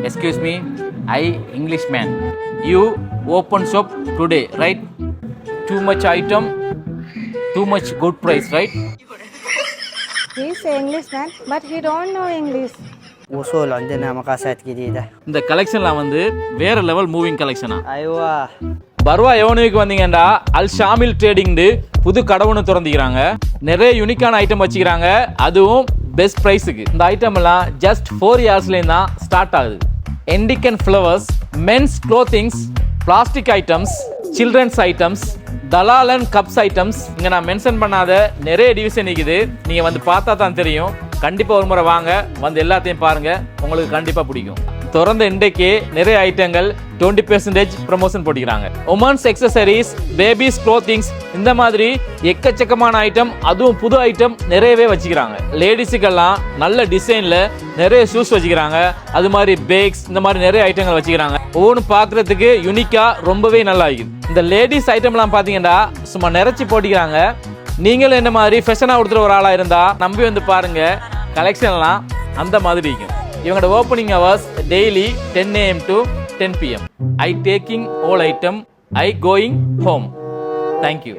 Excuse me, I Englishman. You open shop today, right? Too much item, too much good price, right? He's an Englishman, but he don't know English. وصول عندنا مقاسات جديدة. இந்த கலெக்ஷன்லாம் வந்து வேற level moving கலெக்ஷனா. أيوة. Parba எவனுக்கு வந்தீங்கன்னா அல் ஷாமில் ட்ரேடிங்னு புது கடை ஒன்று திறந்துக்கிறாங்க. நிறைய யூனிக்கான ஐட்டம் வச்சுக்கிறாங்க, அதுவும் பெஸ்ட் ப்ரைஸுக்கு. இந்த ஐட்டம் எல்லாம் ஜஸ்ட் 4 இயர்ஸ்லேருந்து தான் ஸ்டார்ட் ஆகுது. எண்டிகன் flowers, men's clothings, plastic items, children's items, தலாலன் கப்ஸ் ஐட்டம்ஸ். இங்கே நான் மென்ஷன் பண்ணாத நிறைய டிவிஷன் இருக்குது. நீங்கள் வந்து பார்த்தா தான் தெரியும். கண்டிப்பாக ஒரு முறை வாங்க, வந்து எல்லாத்தையும் பாருங்கள், உங்களுக்கு கண்டிப்பாக பிடிக்கும். திறந்த இன்றைக்கே நிறைய ஐட்டங்கள் 20% ப்ரமோஷன் போட்டிக்கிறாங்க. உமன்ஸ் எக்ஸசரிஸ், பேபிஸ் க்ளோத்திங்ஸ், இந்த மாதிரி எக்கச்சக்கமான ஐட்டம், அதுவும் புது ஐட்டம் நிறையவே வச்சுக்கிறாங்க. லேடிஸுக்கெல்லாம் நல்ல டிசைனில் நிறைய ஷூஸ் வச்சுக்கிறாங்க, அது மாதிரி பேக்ஸ், இந்த மாதிரி நிறைய ஐட்டங்கள் வச்சுக்கிறாங்க. ஒவ்வொன்றும் பார்க்குறதுக்கு யூனிக்காக ரொம்பவே நல்லா இருக்குது. இந்த லேடிஸ் ஐட்டம்லாம் பார்த்தீங்கன்னா சும்மா நிறைச்சி போட்டிக்கிறாங்க. நீங்களும் என்ன மாதிரி ஃபேஷனாக கொடுத்துற ஒரு ஆளாக இருந்தால் நம்பி வந்து பாருங்கள், கலெக்ஷன்லாம் அந்த மாதிரி இருக்கும். இவங்களோட opening hours daily 10 AM to 10 PM. I taking all item, I going home. Thank you.